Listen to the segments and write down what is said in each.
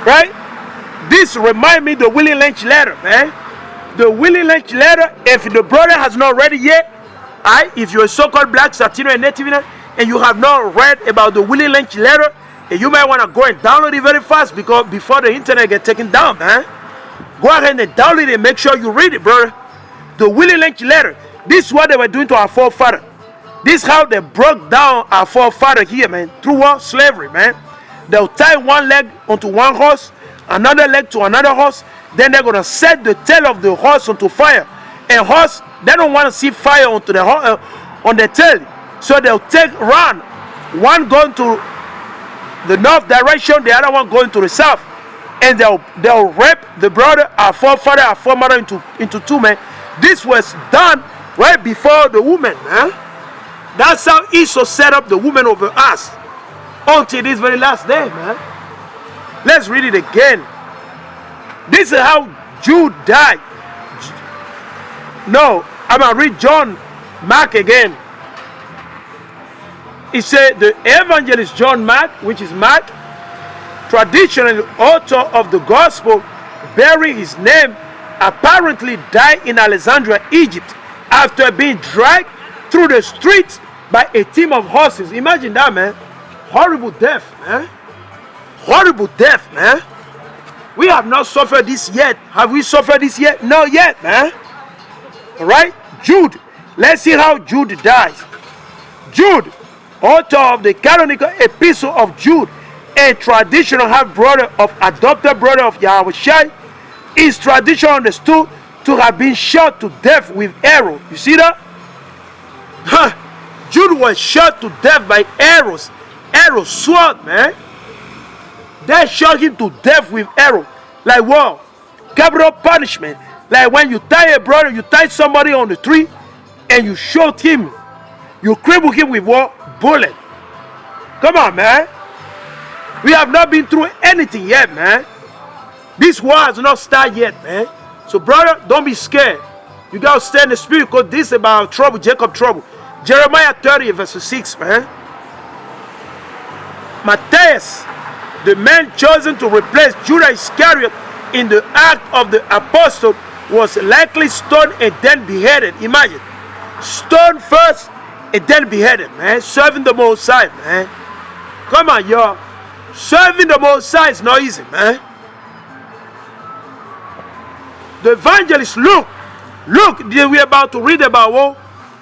Right? This remind me the Willie Lynch letter, man. The Willie Lynch letter, if the brother has not read it yet, if you're a so-called black Latino and native and you have not read about the Willie Lynch letter, and you might want to go and download it very fast because before the internet gets taken down, man. Go ahead and download it and make sure you read it, brother. The Willie Lynch letter. This is what they were doing to our forefather. This is how they broke down our forefather here, man. Through what? Slavery, man. They'll tie one leg onto one horse, another leg to another horse. Then they're going to set the tail of the horse onto fire. And horse, they don't want to see fire onto the on the tail. So they'll run. One going to the north direction, the other one going to the south. And they'll rape the brother, our forefather, our foremother into two, man. This was done right before the woman, man. That's how Esau set up the woman over us until this very last day, man. Let's read it again. This is how Jude died. No, I'm going to read John Mark again. He said the evangelist John Mark, which is Mark, traditionally author of the gospel, bearing his name, apparently died in Alexandria, Egypt, after being dragged through the streets by a team of horses. Imagine that, man. Horrible death, man. Horrible death, man. We have not suffered this yet. Have we suffered this yet? Not yet, man. All right? Jude. Let's see how Jude dies. Jude, author of the canonical epistle of Jude, a traditional half-brother of adopted brother of Yahawashi, is traditionally understood to have been shot to death with arrows. You see that? Jude was shot to death by arrows. Arrows, sword, man. They shot him to death with arrows. Like what? Capital punishment. Like when you tie a brother, you tie somebody on the tree and you shoot him. You cripple him with what? Bullet. Come on, man. We have not been through anything yet, man. This war has not started yet, man. So, brother, don't be scared. You got to stay in the spirit because this is about trouble, Jacob trouble. Jeremiah 30, verse 6, man. Matthias, the man chosen to replace Judas Iscariot in the act of the apostle, was likely stoned and then beheaded. Imagine. Stoned first and then beheaded, man. Serving the Most High, man. Come on, y'all. Serving the Most High is not easy, man. The evangelist Luke, we're about to read about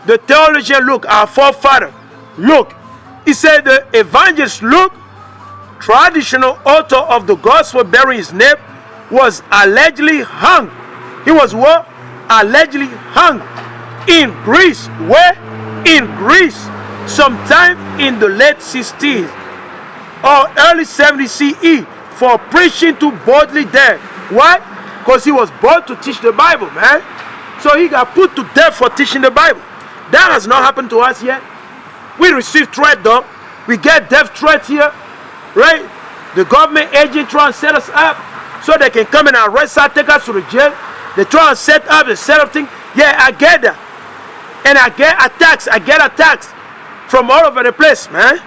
the theologian Luke, our forefather. Luke, he said the evangelist Luke, traditional author of the gospel bearing his name, was allegedly hung. He was what? Allegedly hung in Greece. Where? In Greece, sometime in the late 60s or early 70 CE for preaching to boldly there. Why? Because he was born to teach the Bible, man. So he got put to death for teaching the Bible. That has not happened to us yet. We receive threat, though. We get death threat here, right? The government agent try and set us up so they can come and arrest us, take us to the jail. They try and set up and set up things. Yeah, I get that. And I get attacks from all over the place, man.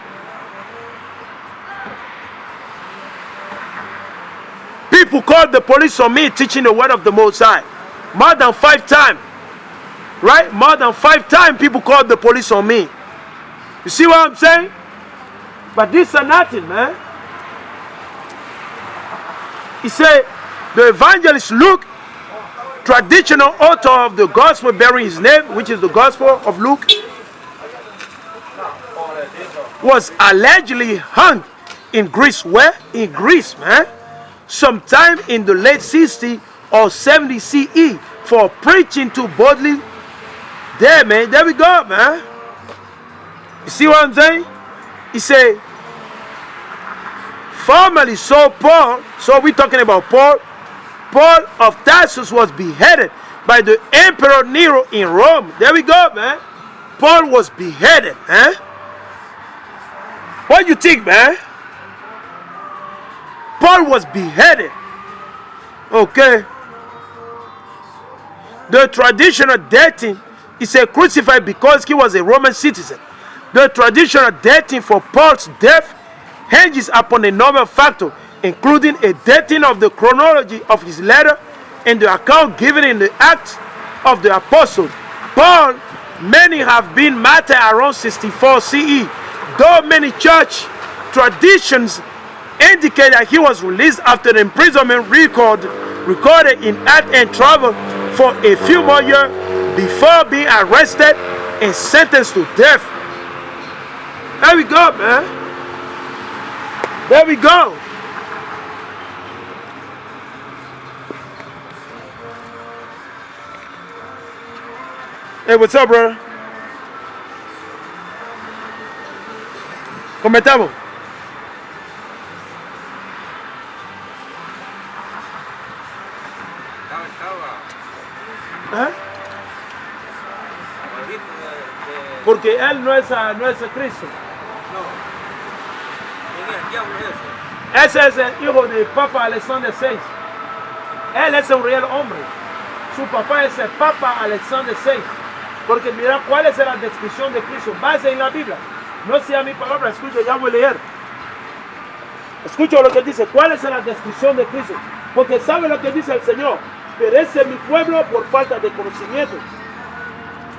People called the police on me teaching the word of the Most High. More than 5 times. Right? More than 5 times people called the police on me. You see what I'm saying? But this is nothing, man. He said, the evangelist Luke, traditional author of the gospel bearing his name, which is the gospel of Luke, was allegedly hung in Greece. Where? In Greece, man. Sometime in the late 60s or 70 CE for preaching to boldly there, man. There we go, man. You see what I'm saying? He said, formerly so Paul, so we're talking about Paul of Tarsus was beheaded by the Emperor Nero in Rome. There we go, man. Paul was beheaded, huh? What do you think, man? Paul was beheaded. Okay. The traditional dating is a crucified because he was a Roman citizen. The traditional dating for Paul's death hinges upon a normal factor including a dating of the chronology of his letter and the account given in the Acts of the Apostles. Paul, many have been martyred around 64 CE, though many church traditions indicate that he was released after the imprisonment recorded in Acts and traveled for a few more years before being arrested and sentenced to death. There we go, man. There we go. Hey, what's up, brother? ¿Cómo estamos? ¿Eh? Porque él no es Cristo. No. ¿Quién es el diablo ese? Ese es el hijo del Papa Alexander VI. Él es un real hombre. Su papá es el Papa Alexander VI. Porque mira cuál es la descripción de Cristo. Base en la Biblia. No sea mi palabra, escucho, ya voy a leer. Escucho lo que dice. ¿Cuál es la descripción de Cristo? Porque sabe lo que dice el Señor. Perece mi pueblo por falta de conocimiento.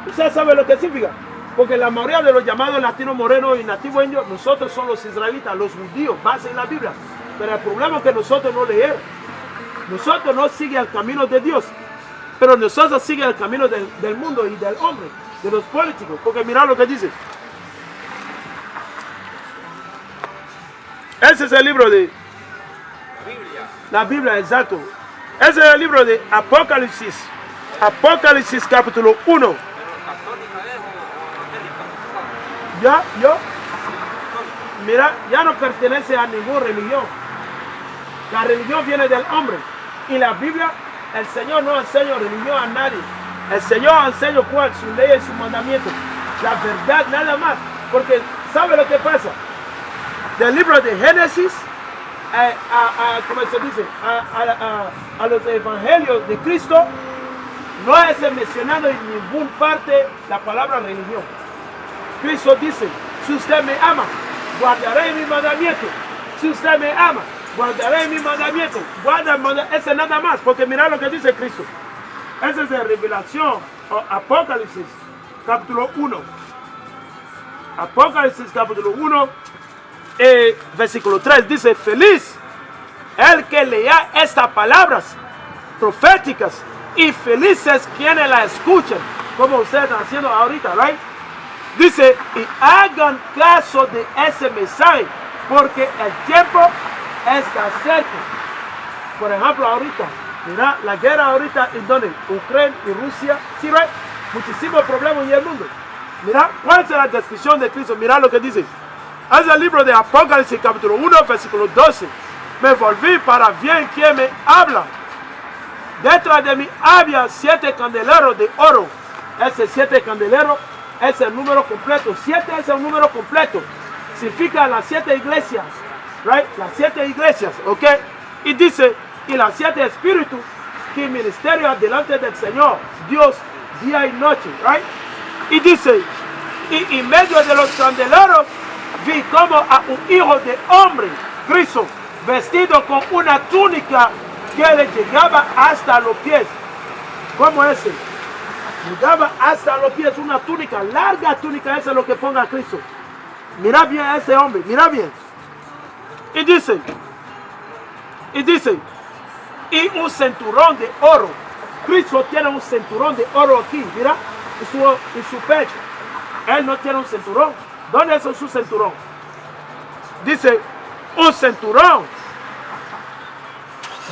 ¿Usted sabe lo que significa? Porque la mayoría de los llamados latinos morenos y nativos indios, nosotros somos los israelitas, los judíos, base en la Biblia. Pero el problema es que nosotros no leemos. Nosotros no seguimos el camino de Dios. Pero nosotros seguimos el camino del mundo y del hombre, de los políticos. Porque mira lo que dice. Ese es el libro de La Biblia. la Biblia, exacto. Ese es el libro de Apocalipsis. Apocalipsis capítulo 1. ¿Pero católica es o evangélica? Yo, mira, ya no pertenece a ninguna religión. La religión viene del hombre. Y la Biblia, el Señor no enseña religión a nadie. El Señor enseña cuál, su ley y su mandamiento. La verdad nada más. Porque, ¿sabe lo que pasa? Del libro de Génesis, ¿cómo se dice? A los evangelios de Cristo, no es mencionado en ninguna parte la palabra religión. Cristo dice, si usted me ama, guardaré mi mandamiento. Si usted me ama, guardaré mi mandamiento. Guarda el mandamiento. Ese nada más, porque mira lo que dice Cristo. Esa es la revelación, o Apocalipsis, capítulo 1. Apocalipsis, capítulo 1, versículo 3, dice, feliz el que lea estas palabras proféticas y felices quienes la escuchan, como ustedes están haciendo ahorita, ¿right? Dice, y hagan caso de ese mensaje, porque el tiempo está cerca. Por ejemplo, ahorita, mira, la guerra ahorita en donde Ucrania y Rusia, ¿sí, right? Muchísimos problemas en el mundo. Mira, ¿cuál es la descripción de Cristo? Mira lo que dice. Es el libro de Apocalipsis, capítulo 1, versículo 12. Me volví para ver quién me habla. Detrás de mí había 7 candeleros de oro. Ese 7 candeleros es el número completo. 7 es el número completo. Significa las 7 iglesias. Right? Las 7 iglesias. ¿Ok? Y dice, y las 7 espíritus que ministerio delante del Señor, Dios, día y noche. Right? Y dice, y en medio de los candeleros vi como a un hijo de hombre, Cristo, vestido con una túnica que le llegaba hasta los pies. ¿Cómo es? Llegaba hasta los pies, una túnica, larga túnica, esa es lo que ponga Cristo. Mira bien a ese hombre, mira bien. Y dice, y un cinturón de oro. Cristo tiene un cinturón de oro aquí, mira, en su pecho. Él no tiene un cinturón. ¿Dónde es su cinturón? Dice, un cinturón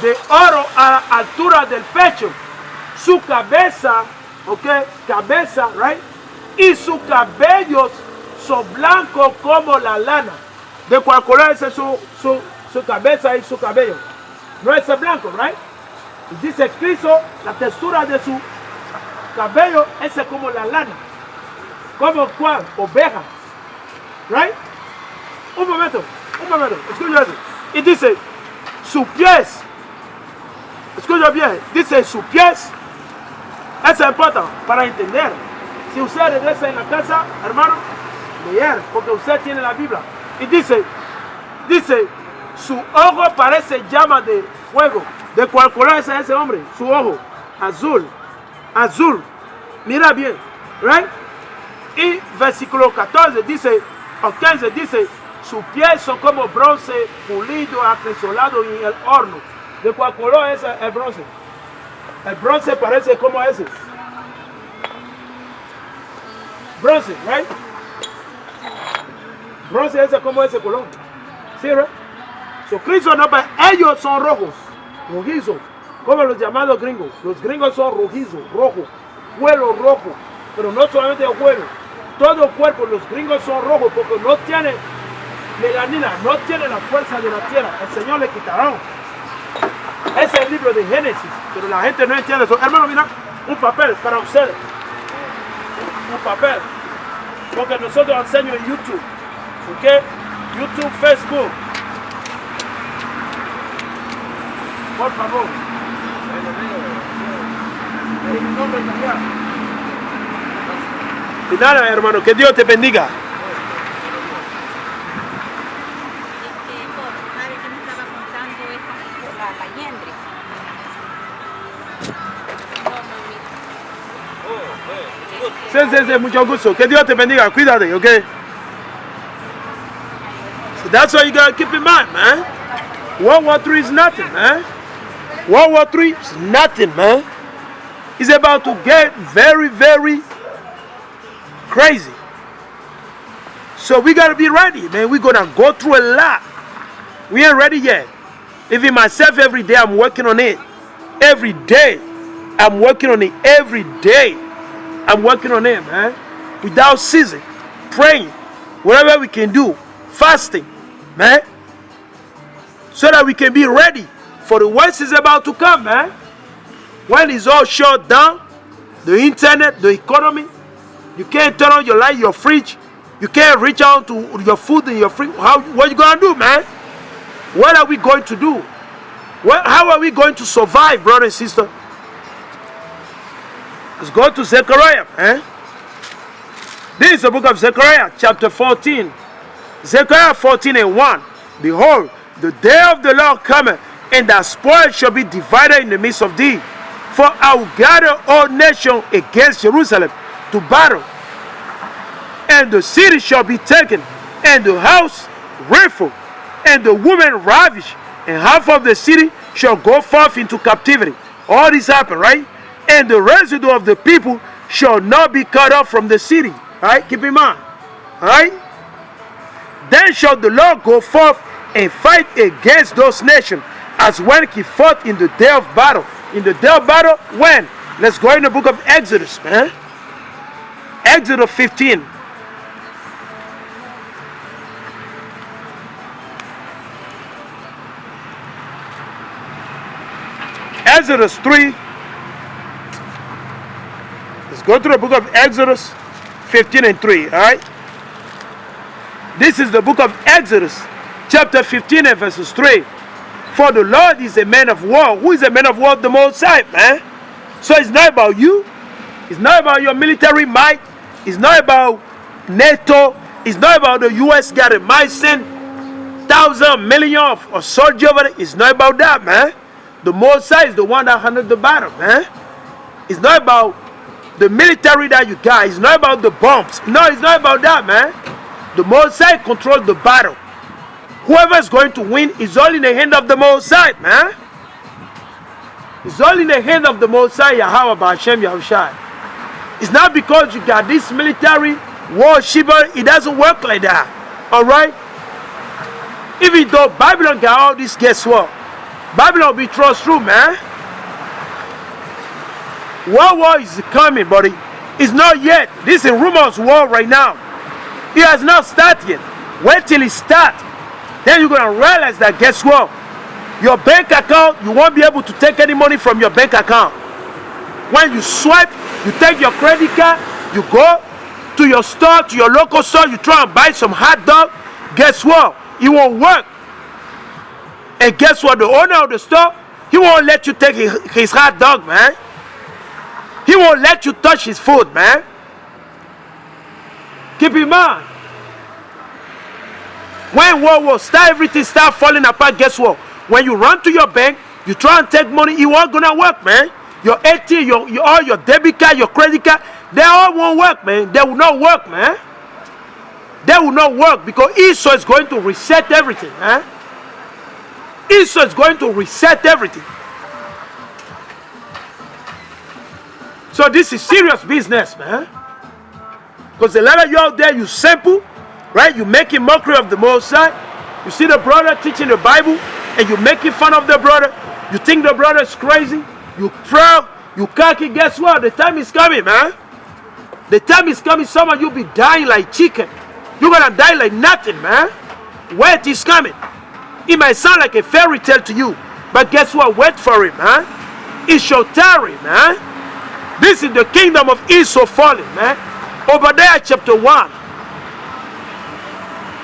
de oro a la altura del pecho. Su cabeza, ok, cabeza, right? Y sus cabellos son blancos como la lana. ¿De cuál color es su cabeza y su cabello? No es blanco, right? Y dice Cristo, la textura de su cabello es como la lana. ¿Como cuál? Oveja. Right? Un momento, escucha eso. Y dice, sus pies, escucha bien, dice sus pies, eso importa para entender. Si usted regresa en la casa, hermano, leer, porque usted tiene la Biblia. Y dice, Su ojo parece llama de fuego. ¿De cuál color es ese hombre? Su ojo, azul. Azul. Mira bien. Right? Y versículo 14 dice, o 15 dice, sus pies son como bronce pulido, acrisolado en el horno. ¿De cuál color es el bronce? El bronce parece como ese. Bronce, right? Bronce es como ese color. ¿Sí, right? So, Cristo no, pero ellos son rojos, rojizos, como los llamados gringos. Los gringos son rojizos, rojos, cuero rojo, pero no solamente el cuero, todo el cuerpo. Los gringos son rojos porque no tienen melanina, no tienen la fuerza de la tierra. El Señor le quitará. Ese es el libro de Génesis, pero la gente no entiende eso. Hermano, mira, un papel para ustedes. Un papel, porque nosotros enseñamos en YouTube, ¿ok? YouTube, Facebook. Por favor. En mi nombre también. Y nada, hermano, que Dios te bendiga. Padre, que me estaba contando la liendre. Sí, mucho gusto. Que Dios te bendiga. Cuídate, ¿ok? So that's what you gotta keep in mind, man. World War III is nothing, man. World War III is nothing, man. It's about to get very, very crazy. So we gotta be ready, man. We're gonna go through a lot. We ain't ready yet. Even myself, every day I'm working on it. Every day I'm working on it. Every day I'm working on it, man. Without ceasing, praying, whatever we can do, fasting, man, so that we can be ready for the worst is about to come, man. When it's all shut down, the internet, the economy, you can't turn on your light, your fridge, you can't reach out to your food in your fridge. What you gonna do, man? What are we going to do? How are we going to survive, brother and sister? Let's go to Zechariah, man. This is the book of Zechariah, chapter 14. Zechariah 14:1. Behold, the day of the Lord cometh, and the spoil shall be divided in the midst of thee. For I will gather all nations against Jerusalem to battle. And the city shall be taken, and the house rifled, and the women ravished, and half of the city shall go forth into captivity. All this happened, right? And the residue of the people shall not be cut off from the city. Right? Keep in mind. Alright? Then shall the Lord go forth and fight against those nations, as when he fought in the day of battle. In the day of battle, when? Let's go in the book of Exodus, man. Exodus 15. Exodus 3. Let's go to the book of Exodus 15:3. Alright? This is the book of Exodus, chapter 15 and verses 3. For the Lord is a man of war. Who is a man of war? The Most High, man. So it's not about you. It's not about your military might. It's not about NATO. It's not about the U.S. got it might send thousands, millions of soldiers over there. It's not about that, man. The Most High is the one that handled the battle, man. It's not about the military that you got. It's not about the bombs. No, it's not about that, man. The Most High controls the battle. Whoever is going to win is all in the hand of the Most High, man. It's all in the hand of the Most High, Yahawashi. It's not because you got this military worshiper. It doesn't work like that. Alright? Even though Babylon got all this, guess what? Babylon will be thrust through, man. World war is coming, buddy. It's not yet. This is rumors war right now. It has not started yet. Wait till it starts. Then you're going to realize that, guess what? Your bank account, you won't be able to take any money from your bank account. When you swipe, you take your credit card, you go to your store, to your local store, you try and buy some hot dog. Guess what? It won't work. And guess what? The owner of the store, he won't let you take his hot dog, man. He won't let you touch his food, man. Keep in mind. When war will start, everything start falling apart. Guess what? When you run to your bank, you try and take money, it won't gonna work, man. Your ATM, all your debit card, your credit card, they all won't work, man. They will not work, man. They will not work because Esau is going to reset everything, man. Esau is going to reset everything. So this is serious business, man. Because a lot of you out there, you simple, right? You making mockery of the Most High. You see the brother teaching the Bible, and you making fun of the brother. You think the brother is crazy. You proud. You cocky. Guess what? The time is coming, man. The time is coming. Some of you be dying like chicken. You're gonna die like nothing, man. Wait is coming. It might sound like a fairy tale to you, but guess what? Wait for it, man. It shall tarry, man. This is the kingdom of Esau falling, man. Obadiah chapter 1.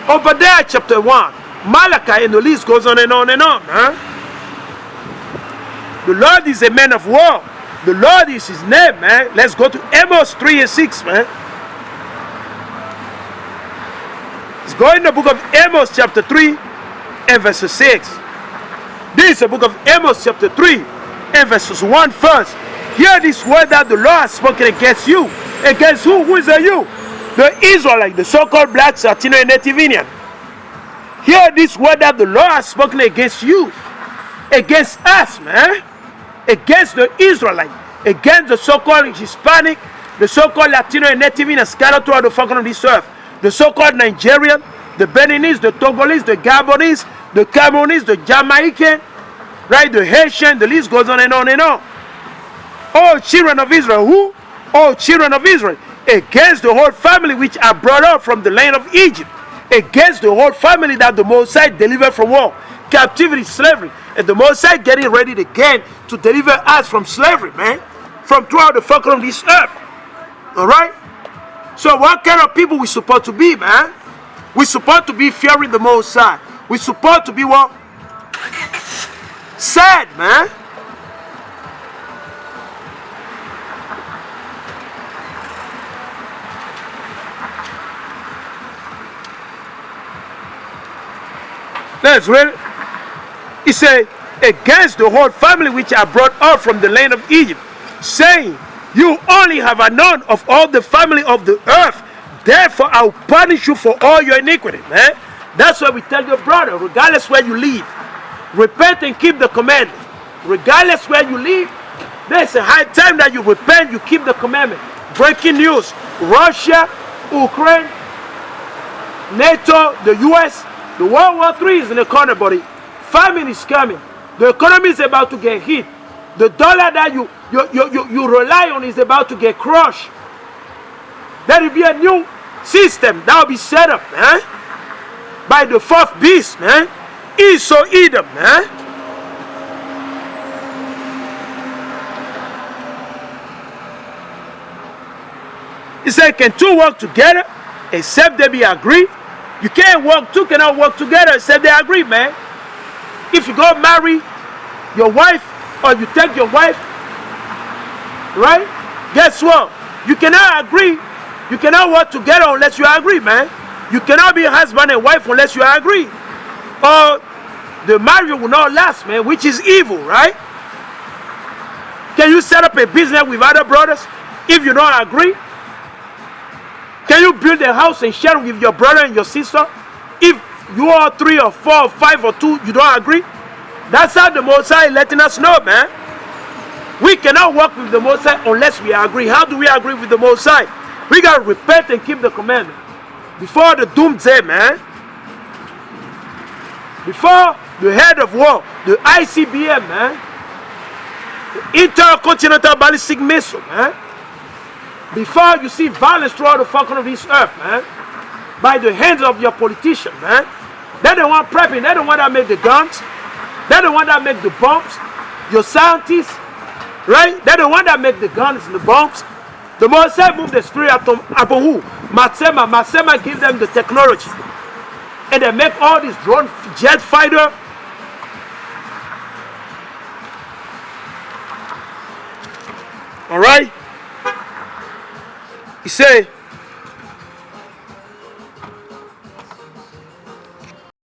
Obadiah chapter 1. Malachi, and the list goes on and on and on, man. The Lord is a man of war. The Lord is his name, man. Let's go to Amos 3 and 6, man. Let's go in the book of Amos chapter 3 and verse 6. This is the book of Amos chapter 3 and verses 1 first. Hear this word that the Lord has spoken against you. Against who? Who is you? The Israelite, the so-called black, Latino, and Native Indian. Hear this word that the Lord has spoken against you. Against us, man. Against the Israelite. Against the so-called Hispanic, the so-called Latino, and Native Indian scattered throughout the fucking of this earth. The so-called Nigerian, the Beninese, the Togolese, the Gabonese, the Cameroonese, the Jamaican, right? The Haitian, the list goes on and on and on. All children of Israel, who? All children of Israel, against the whole family which are brought up from the land of Egypt, against the whole family that the Mosai delivered from war, captivity, slavery, and the Mosai getting ready again to deliver us from slavery, man, from throughout the fucking of this earth. All right. So what kind of people we supposed to be, man? We supposed to be fearing the Mosai. We supposed to be what? Sad, man. Let's read it. He said, against the whole family which are brought up from the land of Egypt, saying, you only have a known of all the family of the earth, therefore I'll punish you for all your iniquity, man. That's why we tell your brother, regardless where you live, repent and keep the commandment. Regardless where you live, there's a high time that you repent, you keep the commandment. Breaking news, Russia, Ukraine, NATO, the US, the World War III is in the corner, buddy. Famine is coming. The economy is about to get hit. The dollar that you rely on is about to get crushed. There will be a new system that will be set up, man, by the fourth beast, man. Esau Edom, man. He said, can two work together except they be agreed? You can't work, two cannot work together except they agree, man. If you go marry your wife or you take your wife, right? Guess what? You cannot agree. You cannot work together unless you agree, man. You cannot be husband and wife unless you agree. Or the marriage will not last, man, which is evil, right? Can you set up a business with other brothers if you don't agree? Can you build a house and share with your brother and your sister if you are 3 or 4 or 5 or 2, you don't agree? That's how the Mosai is letting us know, man. We cannot work with the Mosai unless we agree. How do we agree with the Mosai? We got to repent and keep the commandment. Before the doomsday, man. Before the head of war, the ICBM, man. The Intercontinental Ballistic Missile, man. Before you see violence throughout the fucking of this earth, man. By the hands of your politicians, man. They're the one prepping. They're the one that make the guns. They're the one that make the bombs. Your scientists, right? They're the one that make the guns and the bombs. The Mosai move the spirit upon who? Matsema give them the technology. And they make all these drone jet fighter. All right? He said,